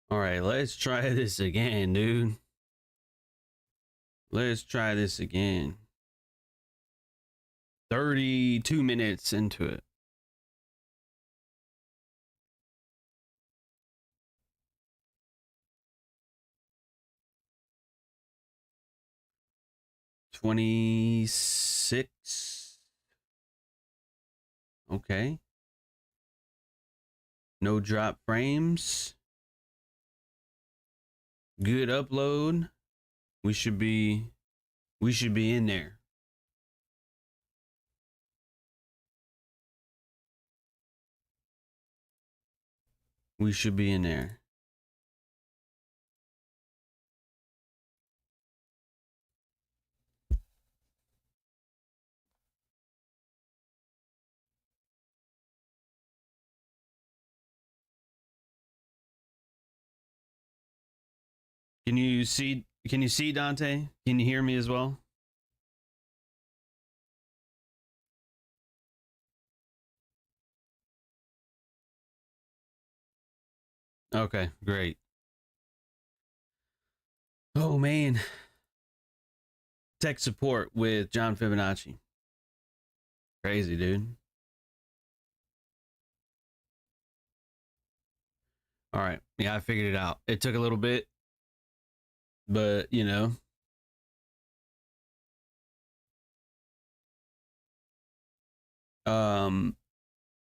All right, let's try this again, dude. Let's try this again. 32 minutes into it. $26. Okay. No drop frames. Good upload. We should be in there. We should be in there. Can you see Dante? Can you hear me as well? Okay, great. Oh man. Tech support with John Fibonacci. Crazy, dude. All right. Yeah, I figured it out. It took a little bit, but you know.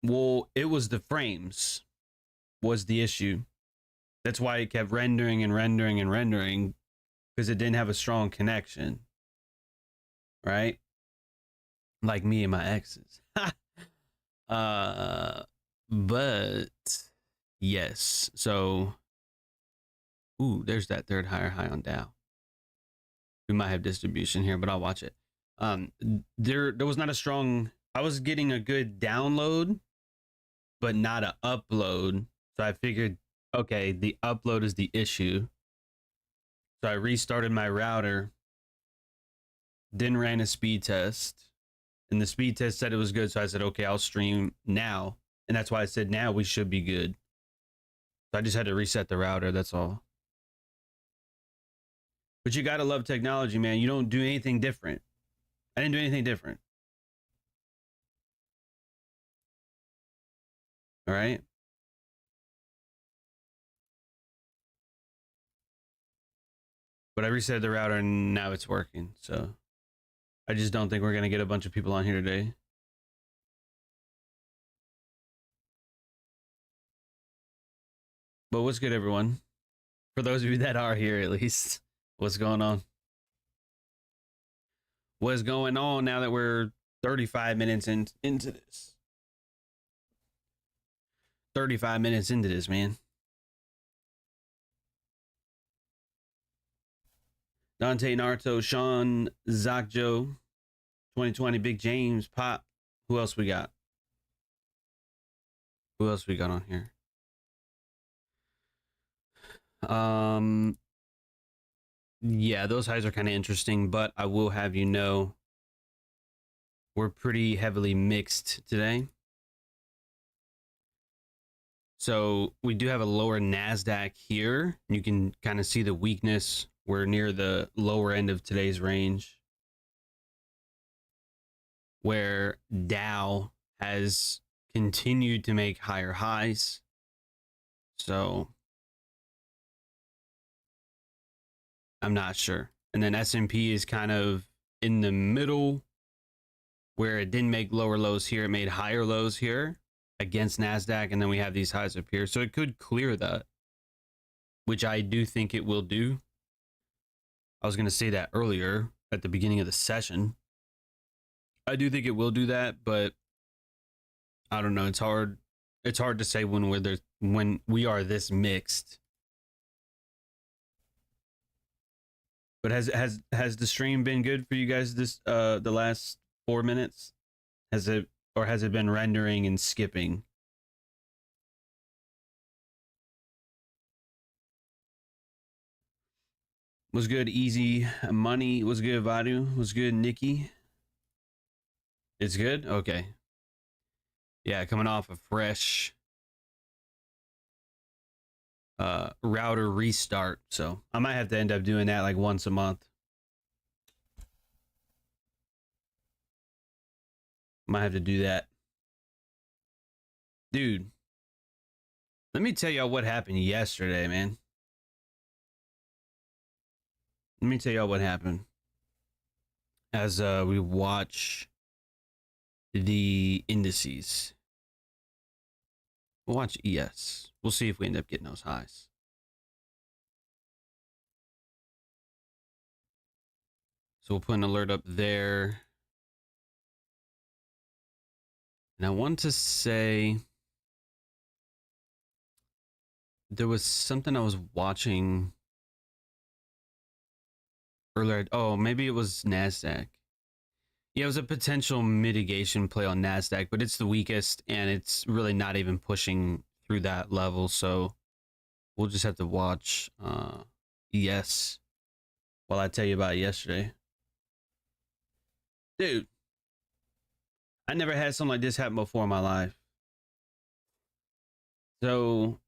Well, it was the frames was the issue. That's why it kept rendering and rendering and rendering, because it didn't have a strong connection. Right? Like me and my exes. But yes. So ooh, there's that third higher high on Dow. We might have distribution here, but I'll watch it. There was not a strong, I was getting a good download, but not an upload. So I figured, okay, the upload is the issue. So I restarted my router, then ran a speed test, and the speed test said it was good. So I said, okay, I'll stream now. And that's why I said now we should be good. So I just had to reset the router. That's all. But you gotta love technology, man. You don't do anything different. I didn't do anything different. All right. But I reset the router and now it's working. So I just don't think we're gonna get a bunch of people on here today. But what's good, everyone? For those of you that are here, at least, what's going on? What's going on now that we're 35 minutes into this? 35 minutes into this, man. Dante, Naruto, Sean, Zakjo, 2020, Big James, Pop. Who else we got? Who else we got on here? Yeah, those highs are kind of interesting, but I will have you know we're pretty heavily mixed today. So we do have a lower Nasdaq here. You can kind of see the weakness. We're near the lower end of today's range, where Dow has continued to make higher highs. So I'm not sure. And then S&P is kind of in the middle, where it didn't make lower lows here. It made higher lows here against Nasdaq. And then we have these highs up here. So it could clear that, which I do think it will do. I was going to say that earlier at the beginning of the session. I do think it will do that, but I don't know. It's hard to say when we are this mixed. But has the stream been good for you guys this the last 4 minutes? Has it been rendering and skipping? Was good, easy money. Was good, Vadu. Was good, Nikki. It's good. Okay. Yeah, coming off a fresh router restart. So I might have to end up doing that like once a month. Might have to do that. Dude, let me tell y'all what happened yesterday, man. Let me tell y'all what happened as we watch the indices. We'll watch ES. We'll see if we end up getting those highs. So we'll put an alert up there. And I want to say there was something I was watching earlier. Oh, maybe it was Nasdaq. Yeah, it was a potential mitigation play on Nasdaq, but it's the weakest and it's really not even pushing through that level. So we'll just have to watch ES while I tell you about it yesterday. Dude, I never had something like this happen before in my life. So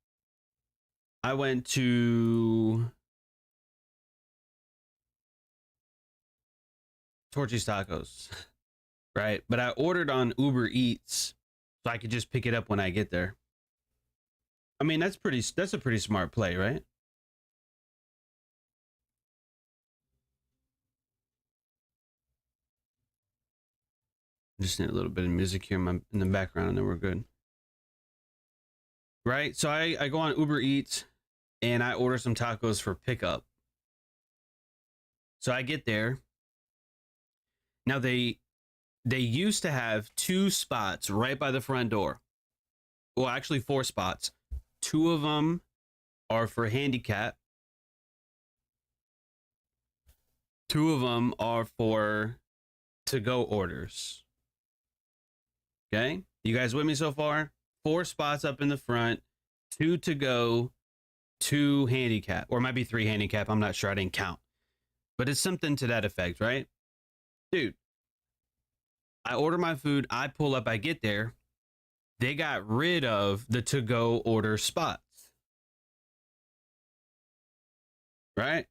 I went to Torchy's Tacos, right? But I ordered on Uber Eats so I could just pick it up when I get there. I mean, that's a pretty smart play, right? Just need a little bit of music here in the background and then we're good. Right? So I go on Uber Eats and I order some tacos for pickup. So I get there. Now they used to have 2 spots right by the front door. Well, actually 4 spots. 2 of them are for handicap. 2 of them are for to-go orders. Okay? You guys with me so far? 4 spots up in the front, 2 to go, 2 handicap, or it might be 3 handicap. I'm not sure. I didn't count, but it's something to that effect, right? Dude, I order my food. I pull up. I get there. They got rid of the to-go order spots, right?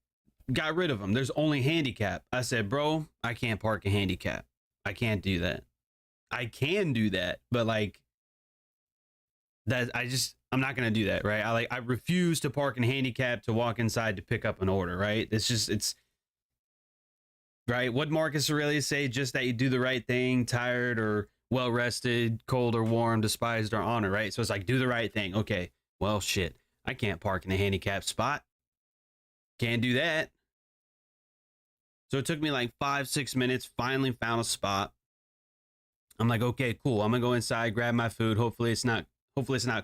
Got rid of them. There's only handicap. I said, bro, I can't park a handicap. I can't do that. I can do that, but like that, I'm not gonna do that, right? I refuse to park in handicap to walk inside to pick up an order, right? It's right. What Marcus Aurelius say? Just that you do the right thing, tired or well rested, cold or warm, despised or honored, right? So it's like do the right thing. Okay, well shit, I can't park in a handicap spot. Can't do that. So it took me like 5-6 minutes. Finally found a spot. I'm like, okay, cool. I'm gonna go inside, grab my food. Hopefully it's not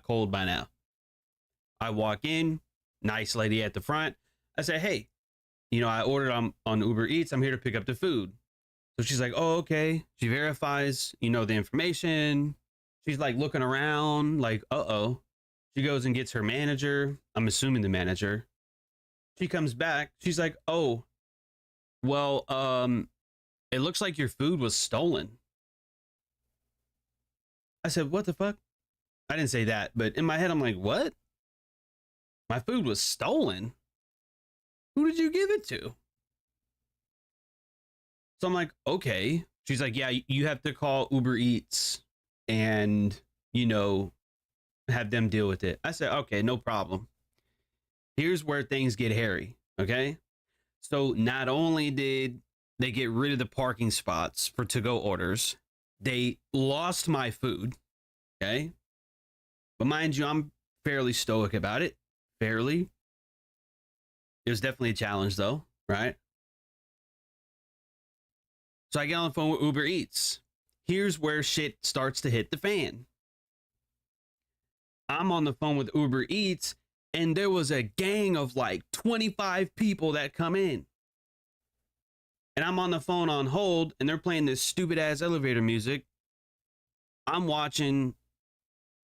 cold by now. I walk in, nice lady at the front. I say, hey, I ordered on Uber Eats. I'm here to pick up the food. So she's like, oh, okay. She verifies, the information. She's like looking around like, uh-oh. She goes and gets her manager. I'm assuming the manager. She comes back. She's like, oh, well, it looks like your food was stolen. I said, what the fuck? I didn't say that, but in my head, I'm like, what? My food was stolen? Who did you give it to? So I'm like, okay. She's like, yeah, you have to call Uber Eats and, have them deal with it. I said, okay, no problem. Here's where things get hairy, okay? So not only did they get rid of the parking spots for to-go orders, they lost my food, okay? But mind you, I'm fairly stoic about it. Fairly. It was definitely a challenge, though, right? So I get on the phone with Uber Eats. Here's where shit starts to hit the fan. I'm on the phone with Uber Eats, and there was a gang of like 25 people that come in. And I'm on the phone on hold, and they're playing this stupid ass elevator music. I'm watching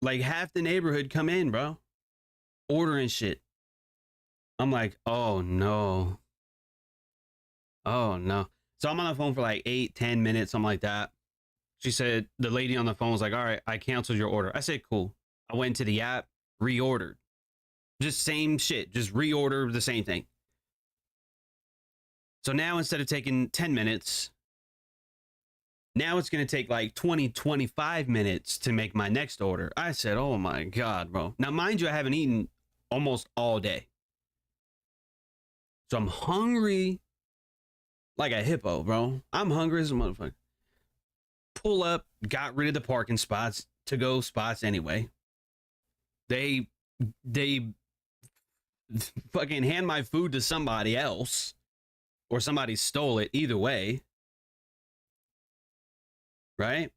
like half the neighborhood come in, bro, ordering shit. I'm like, oh no. Oh no. So I'm on the phone for like 8-10 minutes, something like that. She said, the lady on the phone was like, all right, I canceled your order. I said, cool. I went to the app, reordered. Just same shit. Just reorder the same thing. So now instead of taking 10 minutes, now it's going to take like 20, 25 minutes to make my next order. I said, oh my God, bro. Now, mind you, I haven't eaten almost all day. So I'm hungry like a hippo, bro. I'm hungry as a motherfucker. Pull up, got rid of the parking spots, to go spots anyway. They fucking hand my food to somebody else, or somebody stole it, either way. Right?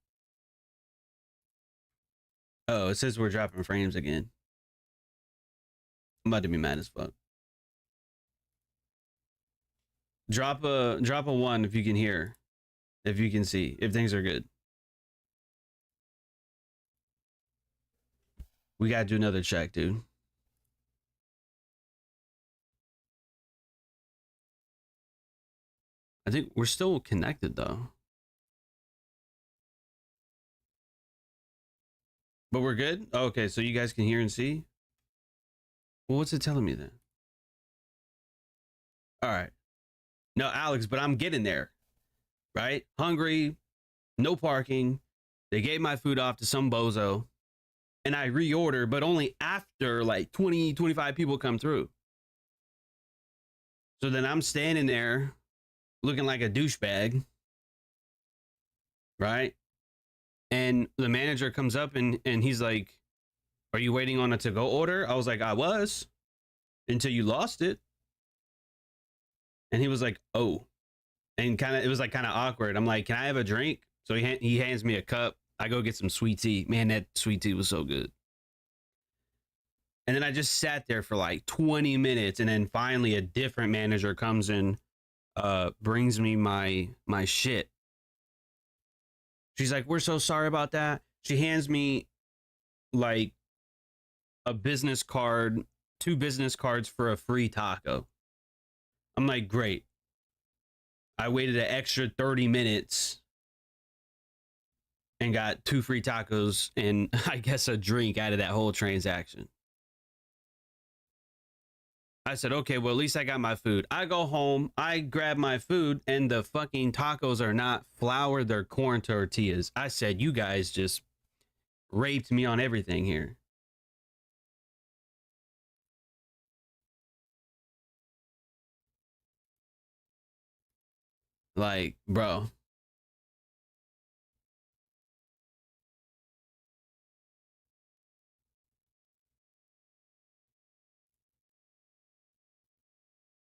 Oh, it says we're dropping frames again. I'm about to be mad as fuck. Drop a 1 if you can hear, if you can see, if things are good. We gotta do another check, dude. I think we're still connected though. But we're good? Okay, so you guys can hear and see? Well, what's it telling me then? All right. No, Alex, but I'm getting there, right? Hungry, no parking. They gave my food off to some bozo, and I reorder, but only after like 20, 25 people come through. So then I'm standing there looking like a douchebag, right? And the manager comes up and he's like, are you waiting on a to-go order? I was like, I was, until you lost it. And he was like, oh. And it was like kind of awkward. I'm like, can I have a drink? So he hands me a cup. I go get some sweet tea. Man, that sweet tea was so good. And then I just sat there for like 20 minutes. And then finally a different manager comes in, brings me my shit. She's like, we're so sorry about that. She hands me like a business card, 2 business cards for a free taco. I'm like, great. I waited an extra 30 minutes and got 2 free tacos and I guess a drink out of that whole transaction. I said, okay, well, at least I got my food. I go home, I grab my food, and the fucking tacos are not flour, they're corn tortillas. I said, you guys just raped me on everything here. Like, bro.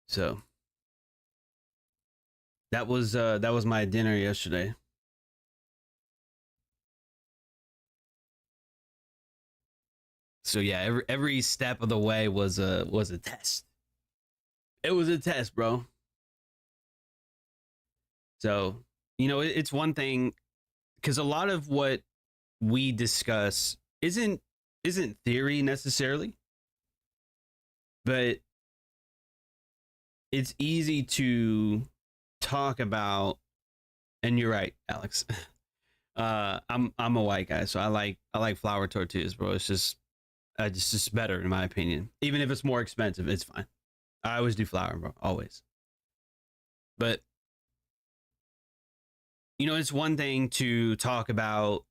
So that was my dinner yesterday. So yeah, every step of the way was a test. It was a test, bro. So, you know, it's one thing, because a lot of what we discuss isn't theory necessarily, but it's easy to talk about. And you're right, Alex. I'm a white guy, so I like flour tortillas, bro. It's just better in my opinion. Even if it's more expensive, it's fine. I always do flour, bro, always. But you know, it's one thing to talk about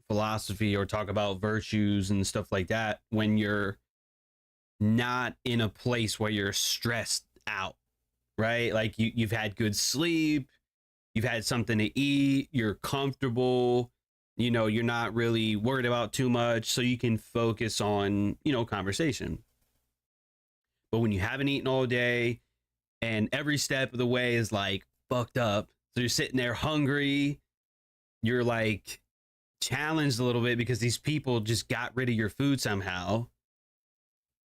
philosophy or talk about virtues and stuff like that when you're not in a place where you're stressed out, right? Like you've had good sleep, you've had something to eat, you're comfortable, you know, you're not really worried about too much, so you can focus on, you know, conversation. But when you haven't eaten all day and every step of the way is like fucked up, so you're sitting there hungry, you're like challenged a little bit because these people just got rid of your food somehow.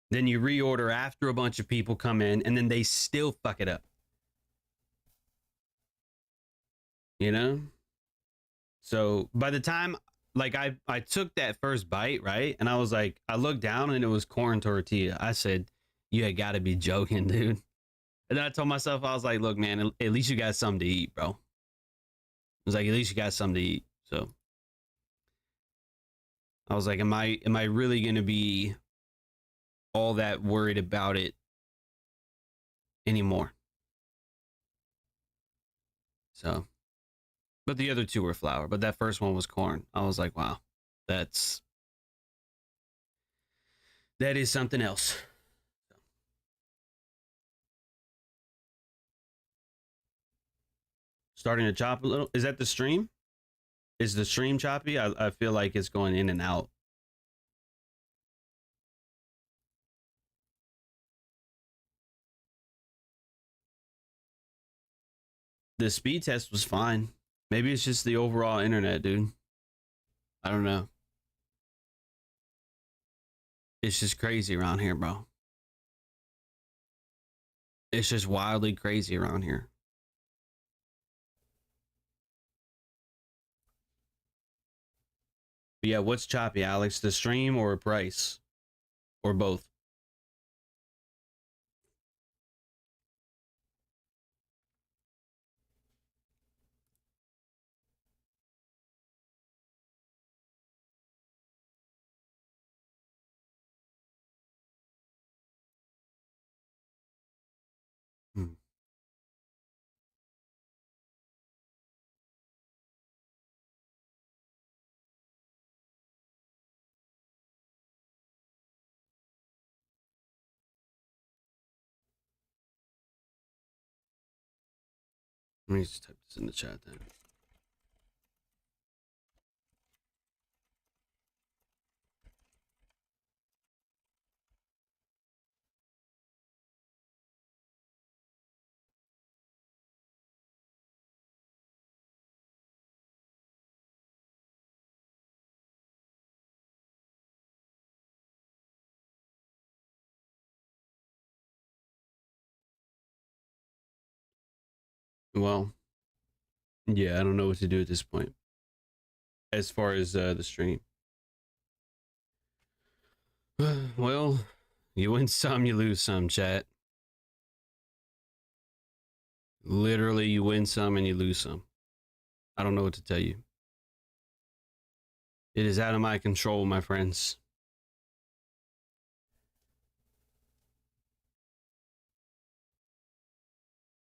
Then you reorder after a bunch of people come in and then they still fuck it up. You know? So by the time like I took that first bite, right? And I was like, I looked down and it was corn tortilla. I said, you had got to be joking, dude. And then I told myself, I was like, look, man, at least you got something to eat, bro. I was like, at least you got something to eat. So I was like, am I really gonna be all that worried about it anymore. So, but the other two were flour, but that first one was corn. I was like, wow, that is something else. Starting to chop a little. Is that the stream? Is the stream choppy? I feel like it's going in and out. The speed test was fine. Maybe it's just the overall internet, dude. I don't know. It's just crazy around here, bro. It's just wildly crazy around here. But yeah, what's choppy, Alex? The stream or price? Or both? Hmm. Let me just type this in the chat then. Well, yeah, I don't know what to do at this point. As far as the stream. Well, you win some, you lose some, chat. Literally, you win some and you lose some. I don't know what to tell you. It is out of my control, my friends.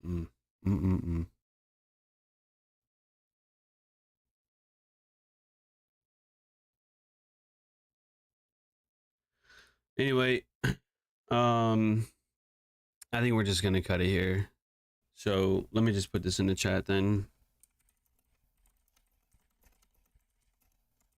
Mm. Mm-mm-mm. Anyway, I think we're just gonna cut it here. So let me just put this in the chat then.